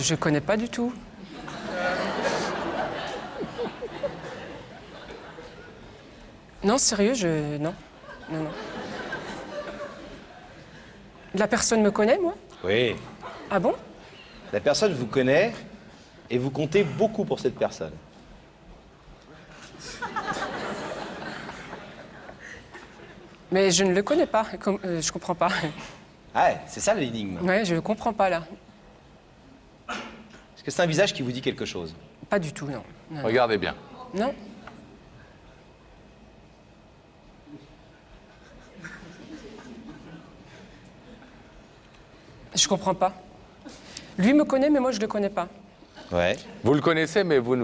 Je connais pas du tout. Non, sérieux, non. Non, non. La personne me connaît, moi? Oui. Ah bon? La personne vous connaît et vous comptez beaucoup pour cette personne. Mais je ne le connais pas. Je comprends pas. Ah ouais, c'est ça l'énigme. Ouais, je comprends pas là. Est-ce que c'est un visage qui vous dit quelque chose? Pas du tout, non. Non. Regardez bien. Non. Je comprends pas. Lui me connaît, mais moi je le connais pas. Ouais. Vous le connaissez, mais vous ne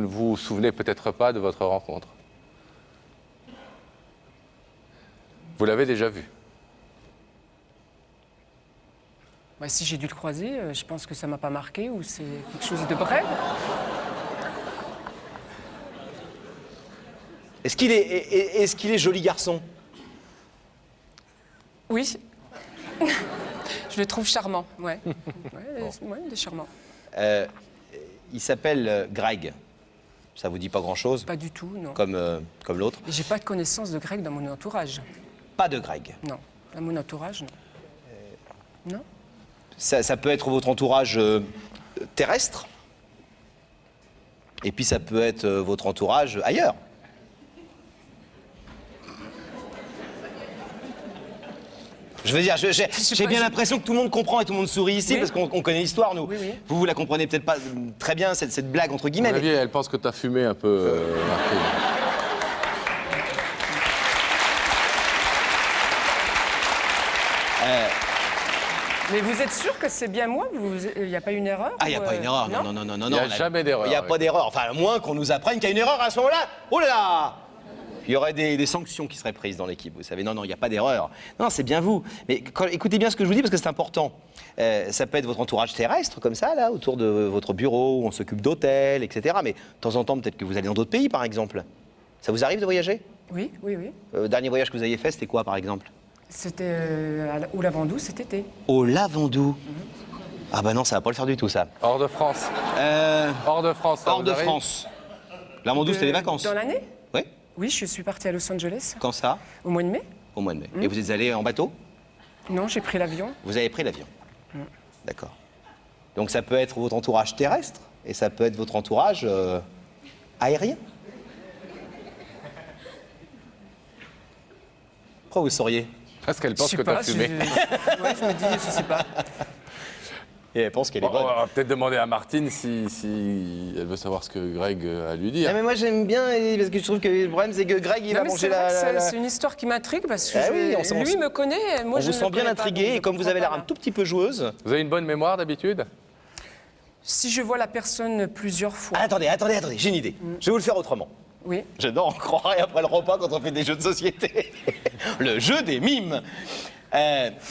vous souvenez peut-être pas de votre rencontre. Vous l'avez déjà vu. Bah, si j'ai dû le croiser, je pense que ça m'a pas marqué ou c'est quelque chose de bref. Est-ce qu'il est joli garçon? Oui. Je le trouve charmant, ouais. Ouais, il est charmant. Il s'appelle Greg. Ça vous dit pas grand-chose? Pas du tout, non. Comme l'autre? Et j'ai pas de connaissance de grec dans mon entourage. Pas de Greg. Non. Dans mon entourage, non. Non. Ça peut être votre entourage terrestre. Et puis ça peut être votre entourage ailleurs. Je veux dire, j'ai bien l'impression que tout le monde comprend et tout le monde sourit ici, Oui. parce qu'on connaît l'histoire, nous. Oui, oui. Vous la comprenez peut-être pas très bien, cette blague, entre À guillemets. mon avis, Mais elle pense que tu as fumé un peu, Martine. Mais vous êtes sûr que c'est bien moi? Il n'y a pas une erreur? il n'y a ou, pas une erreur. Non. Il n'y a jamais d'erreur. Il n'y a pas d'erreur. Enfin, à moins qu'on nous apprenne qu'il y a une erreur à ce moment-là. Oh là là! Il y aurait des sanctions qui seraient prises dans l'équipe, vous savez. Non, il n'y a pas d'erreur. Non, c'est bien vous. Mais écoutez bien ce que je vous dis, parce que c'est important. Ça peut être votre entourage terrestre, comme ça, là, autour de votre bureau, où on s'occupe d'hôtels, etc. Mais de temps en temps, peut-être que vous allez dans d'autres pays, par exemple. Ça vous arrive de voyager? Oui, oui, oui. Dernier voyage que vous aviez fait, c'était quoi, par exemple? C'était au Lavandou cet été. Au Lavandou. Ah bah non, ça va pas le faire du tout, ça. Hors de France. Hors de France. ça Hors vous de arrive? France. Lavandou, c'était les vacances. Dans l'année? Oui. Oui, je suis partie à Los Angeles Quand ça? au mois de mai. Au mois de mai. Et vous êtes allé en bateau? Non, j'ai pris l'avion. Vous avez pris l'avion. D'accord. Donc ça peut être votre entourage terrestre et ça peut être votre entourage aérien. Pourquoi vous souriez? Parce qu'elle pense Je sais que tu as pas, fumé. Ouais, je me dis, je sais pas. Et elle pense qu'elle est Bon, bonne. on va peut-être demander à Martine si elle veut savoir ce que Greg a à lui dire. Ah, mais moi j'aime bien parce que je trouve que le problème c'est que Greg il Non, va mais manger c'est vrai que la... c'est une histoire qui m'intrigue parce que Ah oui, lui me connaît, moi On je vous ne sent le bien connais pas, intrigué donc je et comme vous comprends avez l'air pas, un là. tout petit peu joueuse... Vous avez une bonne mémoire d'habitude? Si je vois la personne plusieurs fois. Ah, attendez, j'ai une idée. Je vais vous le faire autrement. Oui. J'adore en croirer après le repas quand on fait des jeux de société. Le jeu des mimes.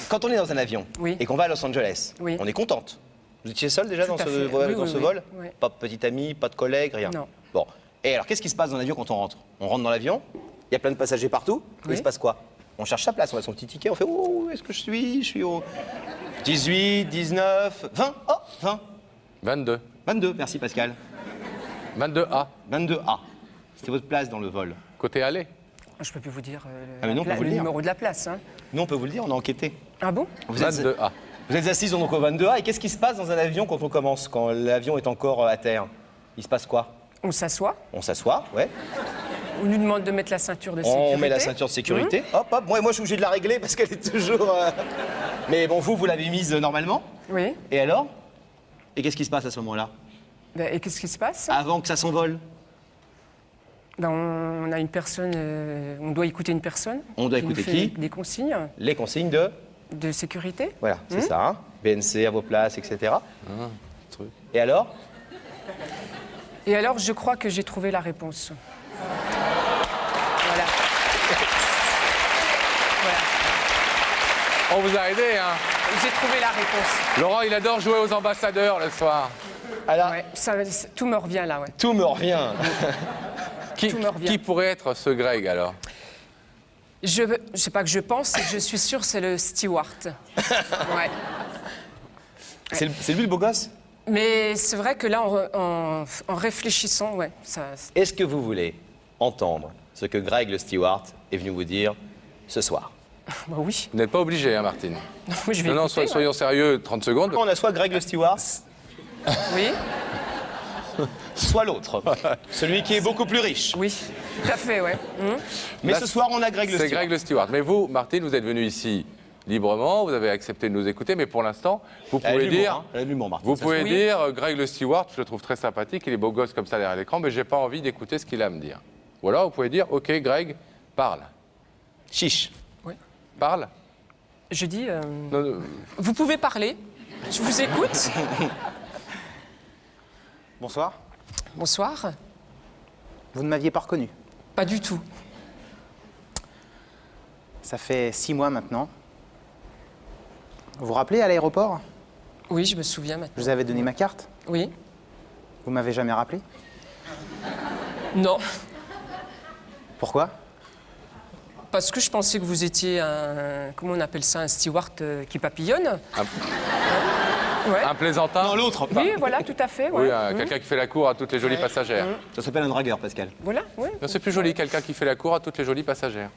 Quand on est dans un avion Oui. et qu'on va à Los Angeles, Oui. on est contente. Vous étiez seule déjà Tout dans à ce, fait. vol, Oui, dans oui, ce oui. vol? Oui. Pas de petite amie, pas de collègue, rien? Non. Bon. Et alors, qu'est-ce qui se passe dans l'avion quand on rentre? On rentre dans l'avion, il y a plein de passagers partout, et Oui. il se passe quoi? On cherche sa place, on a son petit ticket, on fait « Oh, où est-ce que je suis? Je suis au 18, 19, 20, oh, 20. 22. 22, merci Pascal. 22A. 22A. C'était votre place dans le vol. Côté aller. Je peux plus vous dire Ah, mais non, on peut vous le le dire. numéro de la place. Hein. Nous, on peut vous le dire, on a enquêté. Ah bon? Vous êtes, 22A. vous êtes assise donc au 22A, et qu'est-ce qui se passe dans un avion quand on commence, quand l'avion est encore à terre? Il se passe quoi? On s'assoit, On s'assoit, ouais. on lui demande de mettre la ceinture de sécurité. On met la ceinture de sécurité. Hop, hop. Moi, je suis obligé de la régler parce qu'elle est toujours... Mais bon, vous l'avez mise normalement. Oui. Et alors? Et qu'est-ce qui se passe à ce moment-là? Ben, et qu'est-ce qui se passe? Avant que ça s'envole? Ben, on a une personne, on doit écouter une personne. On doit qui nous écouter fait qui? Des consignes Les consignes de... de sécurité. Voilà, c'est ça. Hein. BNC à vos places, etc. Truc. Et alors? Et alors, je crois que j'ai trouvé la réponse. Voilà. Voilà. On vous a aidé, hein. J'ai trouvé la réponse. Laurent, il adore jouer aux ambassadeurs le soir. Alors, Ouais, tout me revient là, ouais. tout me revient. Qui, Tout me revient. qui pourrait être ce Greg, alors? Je sais pas que je pense, c'est que je suis sûre c'est le steward. Ouais. C'est lui le beau gosse? Mais c'est vrai que là, en réfléchissant, ouais, ça. Est-ce que vous voulez entendre ce que Greg le steward est venu vous dire ce soir? Bah oui. Vous n'êtes pas obligé, hein, Martine. Non, mais je vais Non, écouter, ouais. soyons sérieux, 30 secondes. On a soit Greg le steward, Oui, soit l'autre. Celui qui est beaucoup plus riche. oui, tout à fait, ouais. Mais Là, ce soir, on a Greg le C'est steward. Greg le steward. Mais vous, Martine, vous êtes venu ici librement, vous avez accepté de nous écouter, mais pour l'instant, vous Elle a de pouvez l'humour, dire... hein. Elle a de l'humour, Martin. Vous Ça, pouvez Oui. dire, Greg le steward, je le trouve très sympathique, il est beau gosse comme ça derrière l'écran, mais j'ai pas envie d'écouter ce qu'il a à me dire. Ou alors vous pouvez dire, ok Greg, parle. Chiche. Parle. Je dis, Non, non, vous pouvez parler, je vous écoute. Bonsoir. Bonsoir. Vous ne m'aviez pas reconnu. Pas du tout. Ça fait 6 mois maintenant. Vous vous rappelez à l'aéroport? Oui, je me souviens Je maintenant. vous avais donné ma carte. Oui. Vous m'avez jamais rappelé. Non, Pourquoi? parce que je pensais que vous étiez un, comment on appelle ça, un steward qui papillonne. Ouais. un plaisantin. Non, l'autre. Oui, voilà, tout à fait. Ouais. Oui, quelqu'un qui fait la cour à toutes les jolies passagères. Ça s'appelle un dragueur, Pascal. Voilà, oui. Non, c'est plus joli, quelqu'un qui fait la cour à toutes les jolies passagères.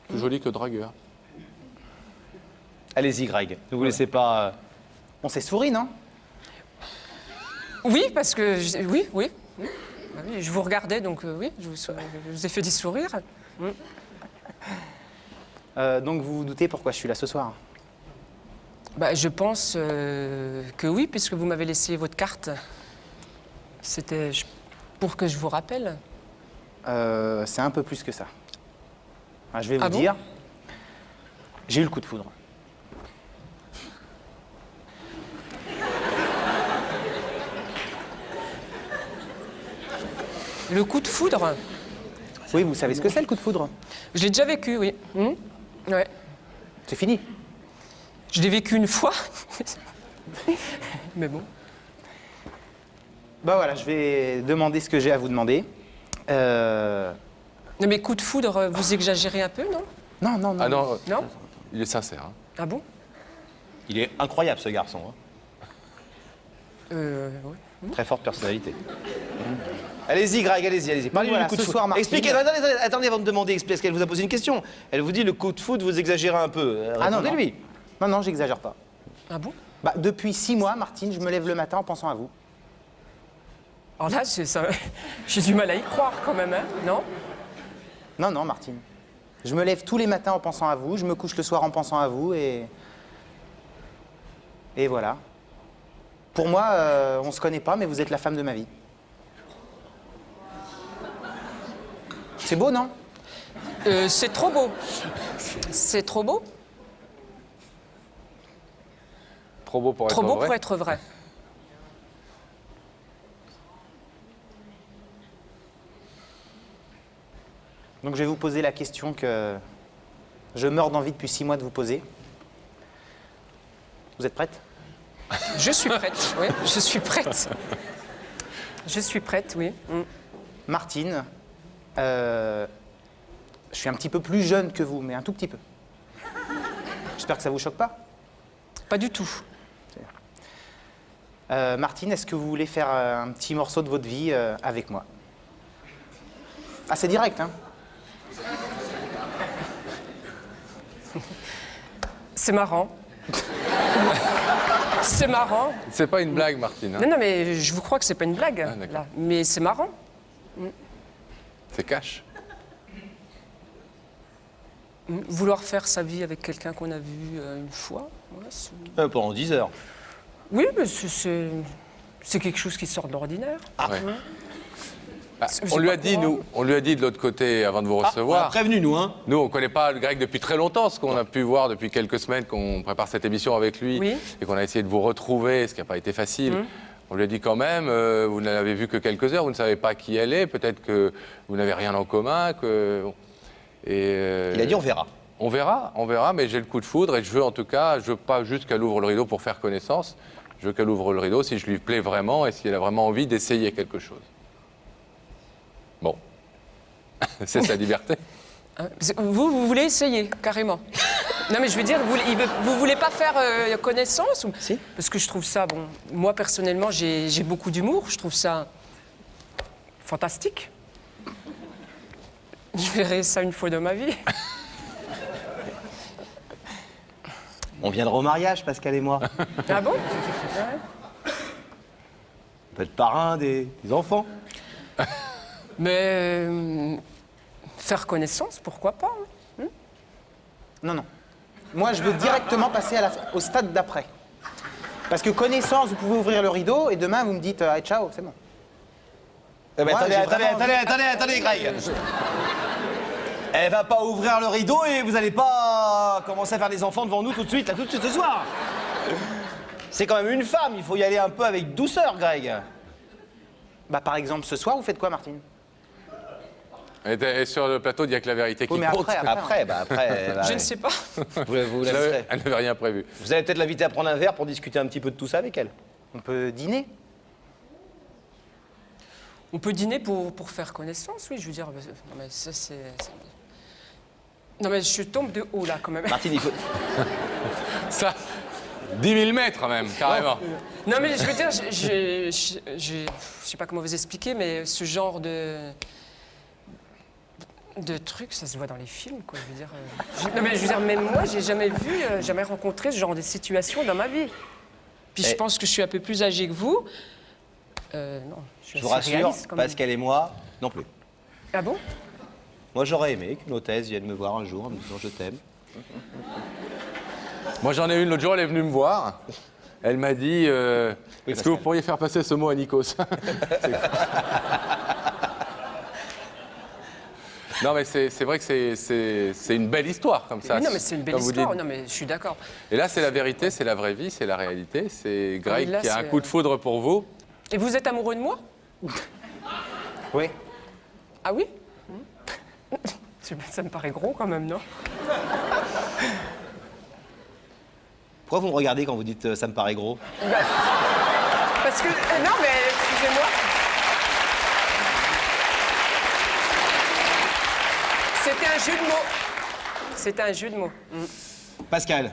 Plus joli que dragueur. Allez-y, Greg. Ne vous laissez pas... On s'est souri, non? Oui, parce que, oui, oui. Ah oui, je vous regardais, donc oui, je vous ai fait des sourires. Donc vous vous doutez pourquoi je suis là ce soir? Bah, je pense que oui, puisque vous m'avez laissé votre carte. C'était pour que je vous rappelle. C'est un peu plus que ça. Ah, je vais vous Ah bon dire. J'ai eu le coup de foudre. Le coup de foudre, Oui, vous savez ce que c'est le coup de foudre? je l'ai déjà vécu, oui. Ouais. C'est fini. Je l'ai vécu une fois. Mais bon. Bah voilà, je vais demander ce que j'ai à vous demander. Non, mais coup de foudre, vous exagérez un peu, non? Non, non, non. Ah non, Non? il est sincère. Hein. Ah bon? Il est incroyable, ce garçon. Hein. Ouais. Très forte personnalité. Allez-y, Greg, allez-y. Parlez-lui voilà, du coup de ce foudre. soir, Martine- Expliquez, attendez avant de demander, parce qu'elle vous a posé une question. Elle vous dit le coup de foudre, vous exagérez un peu. Ah non, non. Répondez-lui. Non, non, j'exagère pas. Ah bon? Bah, depuis 6 mois, Martine, je me lève le matin en pensant à vous. Alors là, j'ai du mal à y croire quand même, hein? Non? Non, non, Martine. Je me lève tous les matins en pensant à vous, je me couche le soir en pensant à vous et voilà. Pour moi, on se connaît pas, mais vous êtes la femme de ma vie. C'est beau, non? C'est trop beau. C'est trop beau? Trop beau pour être Trop beau vrai. pour être vrai. Donc je vais vous poser la question que je meurs d'envie depuis 6 mois de vous poser. Vous êtes prête? Je suis prête, oui. Je suis prête. Je suis prête, oui. Martine, je suis un petit peu plus jeune que vous, mais un tout petit peu. J'espère que ça vous choque pas. Pas du tout. Martine, est-ce que vous voulez faire un petit morceau de votre vie avec moi? Ah, c'est direct, hein? C'est marrant. C'est marrant. C'est pas une blague, Martine. hein. Non, non, mais je vous crois que c'est pas une blague, Ah, d'accord. là. Mais c'est marrant. C'est cash. Vouloir faire sa vie avec quelqu'un qu'on a vu une fois, ouais, Pendant 10 heures. oui, mais c'est quelque chose qui sort de l'ordinaire. Ouais. Bah, C'est on lui pas a dit, courant. nous, on lui a dit de l'autre côté avant de vous On a recevoir. prévenu, nous, hein. Nous, on ne connaît pas le Greg depuis très longtemps, ce qu'on a pu voir depuis quelques semaines qu'on prépare cette émission avec lui Oui. et qu'on a essayé de vous retrouver, ce qui n'a pas été facile. On lui a dit quand même, vous n'avez vu que quelques heures, vous ne savez pas qui elle est, peut-être que vous n'avez rien en commun. Bon. Et, Il a dit on verra. On verra, mais j'ai le coup de foudre et je veux en tout cas, je veux pas juste qu'elle ouvre le rideau pour faire connaissance, je veux qu'elle ouvre le rideau si je lui plais vraiment et si elle a vraiment envie d'essayer quelque chose. Bon, c'est sa liberté. Hein, vous voulez essayer, carrément. Non, mais je veux dire, vous voulez pas faire connaissance ou... Si. Parce que je trouve ça, bon, moi personnellement, j'ai beaucoup d'humour, je trouve ça fantastique. Je verrai ça une fois dans ma vie. On viendra au mariage, Pascal et moi. Ah bon? On peut être parrain des enfants. Mais faire connaissance, pourquoi pas? Hein? Non, non. Moi, je veux directement passer au stade d'après. Parce que connaissance, vous pouvez ouvrir le rideau et demain, vous me dites allez, ciao, c'est bon. Eh ben, Moi, j'ai vraiment attendez, Greg. Elle va pas ouvrir le rideau et vous allez pas commencer à faire des enfants devant nous tout de suite ce soir. C'est quand même une femme, il faut y aller un peu avec douceur, Greg. Bah, par exemple, ce soir, vous faites quoi, Martine? Et sur le plateau, il n'y a que la vérité qui Oui, mais compte. après, Après, Je ne sais pas. vous Elle n'avait rien prévu. Vous allez peut-être l'inviter à prendre un verre pour discuter un petit peu de tout ça avec elle. on peut dîner. On peut dîner pour faire connaissance, oui, je veux dire. Non, mais ça, Non, mais je tombe de haut, là, quand même. Martine, il faut... Ça, 10 000 mètres même, carrément. Non, mais je veux dire, je sais pas comment vous expliquer, mais ce genre de trucs, ça se voit dans les films, quoi. Je veux dire, non, mais je veux dire, même moi, j'ai jamais vu, jamais rencontré ce genre de situation dans ma vie. Puis je pense que je suis un peu plus âgée que vous. Non, Je vous rassure, Pascal et moi, non plus. Ah bon? Moi, j'aurais aimé qu'une hôtesse vienne me voir un jour en me disant je t'aime. Moi, j'en ai une l'autre jour, elle est venue me voir. Elle m'a dit est-ce que Pascal. vous pourriez faire passer ce mot à Nikos? Non, mais c'est vrai que c'est une belle histoire comme ça. Oui, non, mais c'est une belle comme vous histoire. dites. Non, mais je suis d'accord. Et là, c'est la vérité, c'est la vraie vie, c'est la réalité. C'est Greg Oui, là, qui a un c'est- coup de foudre pour vous. Et vous êtes amoureux de moi? Oui. Ah oui? Ça me paraît gros quand même, non? Pourquoi vous me regardez quand vous dites ça me paraît gros? Parce que... non, mais excusez-moi. C'était un jeu de mots. C'était un jeu de mots. Pascal,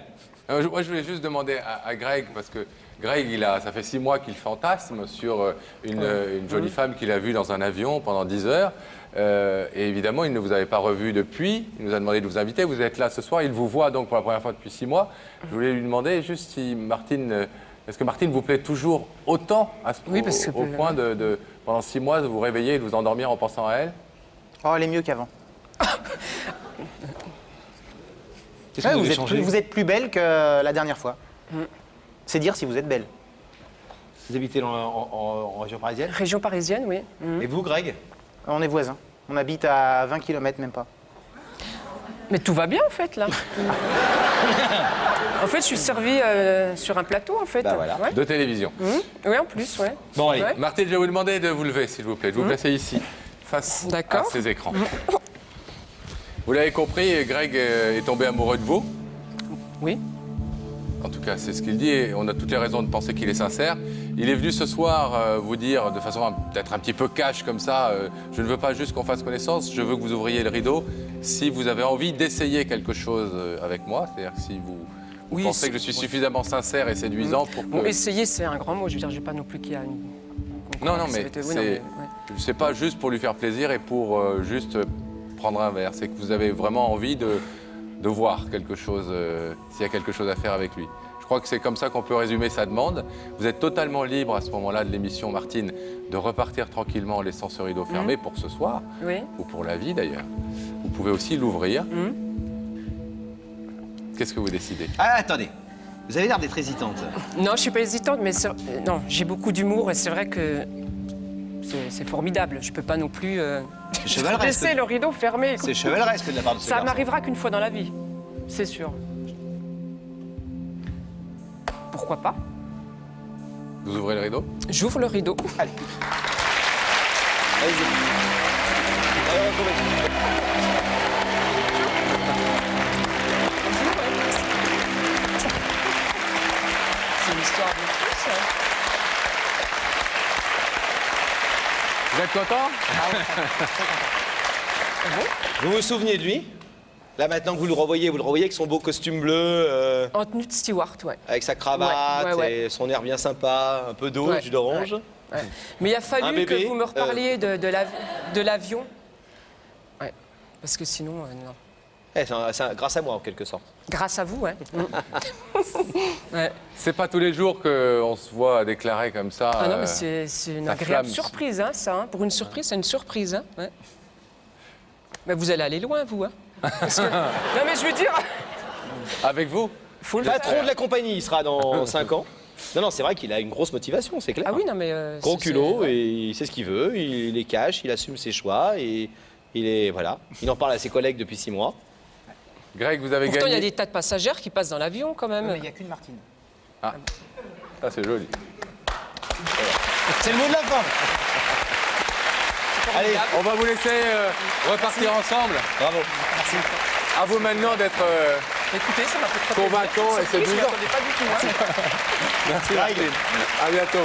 Moi, je voulais juste demander à Greg, parce que Greg, ça fait 6 mois qu'il fantasme sur une jolie femme qu'il a vue dans un avion pendant 10 heures. Et évidemment, il ne vous avait pas revu depuis. Il nous a demandé de vous inviter. Vous êtes là ce soir. Il vous voit donc pour la première fois depuis 6 mois. Je voulais lui demander juste si Martine... Est-ce que Martine vous plaît toujours autant Oui, parce que- au point de, pendant 6 mois, de vous réveiller et de vous endormir en pensant à elle? Oh, elle est mieux qu'avant. qu'est-ce que Ouais, vous vous, voulez êtes changer? vous êtes plus belle que la dernière fois. C'est dire si vous êtes belle. Vous habitez en région parisienne? Région parisienne, oui. Et vous, Greg? On est voisins. On habite à 20 km, même pas. Mais tout va bien, en fait, là. En fait, je suis servie sur un plateau, en fait. Bah voilà. Ouais. De télévision. Oui, en plus, ouais. Bon, allez. Ouais. Martine, je vais vous demander de vous lever, s'il vous plaît. De vous placer ici, face à D'accord. ces écrans. Vous l'avez compris, Greg est tombé amoureux de vous. Oui. En tout cas, c'est ce qu'il dit et on a toutes les raisons de penser qu'il est sincère. Il est venu ce soir vous dire, de façon peut-être un petit peu cash comme ça, je ne veux pas juste qu'on fasse connaissance, je veux que vous ouvriez le rideau. Si vous avez envie d'essayer quelque chose avec moi, c'est-à-dire que si vous Oui, pensez que je suis suffisamment sincère et séduisant pour que... Bon, essayer, c'est un grand mot. Je veux dire, je veux pas non plus qu'il y a une... Non, non, mais Oui, non, c'est ouais. c'est pas juste pour lui faire plaisir et pour juste prendre un verre. C'est que vous avez vraiment envie de voir quelque chose, s'il y a quelque chose à faire avec lui. Je crois que c'est comme ça qu'on peut résumer sa demande. Vous êtes totalement libre à ce moment-là de l'émission, Martine, de repartir tranquillement en laissant ce rideau fermé pour ce soir, Oui. ou pour la vie d'ailleurs. Vous pouvez aussi l'ouvrir. Qu'est-ce que vous décidez? Ah, attendez. Vous avez l'air d'être hésitante. Non, je suis pas hésitante, mais non, j'ai beaucoup d'humour et c'est vrai que c'est formidable. Je peux pas non plus C'est chevaleresque. laisser le rideau fermé. C'est chevaleresque de la part de ce Ça garçon. m'arrivera qu'une fois dans la vie, c'est sûr. Pourquoi pas? Vous ouvrez le rideau? J'ouvre le rideau. Allez. Allez-y. Allez, retrouvez. C'est une histoire de fou, ça. Vous êtes content? Vous vous souveniez de lui? Là, maintenant que vous le revoyez avec son beau costume bleu, En tenue de steward, ouais. avec sa cravate Ouais. et son air bien sympa, un peu d'eau, Ouais, jus d'orange. Ouais. Mais il a Un fallu bébé, que vous me reparliez de l'avion. Ouais. Parce que sinon, non. C'est grâce à moi, en quelque sorte. Grâce à vous, ouais. Ouais. C'est pas tous les jours qu'on se voit déclarer comme ça. Ah non, mais c'est une la agréable flamme. surprise, hein, ça. Hein. Pour une surprise, c'est une surprise. Hein. Ouais. Mais vous allez aller loin, vous. Hein. Parce que- Non, mais je veux dire, Avec vous. faut le Patron faire. de la compagnie, il sera dans 5 ans. Non, c'est vrai qu'il a une grosse motivation, c'est clair. Ah oui, non, mais. Gros c'est- culot, c'est- et il sait ce qu'il veut, il les cache, il assume ses choix, et il est. Voilà. Il en parle à ses collègues depuis 6 mois. Greg, vous avez Pourtant, il y a gagné. des tas de passagères qui passent dans l'avion, quand même. Mais il n'y a qu'une Martine. Ça, c'est joli. C'est le mot de la fin. Allez, On va vous laisser repartir ensemble. bravo. À vous maintenant d'être Écoutez, ça m'a fait très plaisir. convaincant et Cette surprise, je séduisant. m'y attendais pas du tout. Hein. Merci Martine. À bientôt.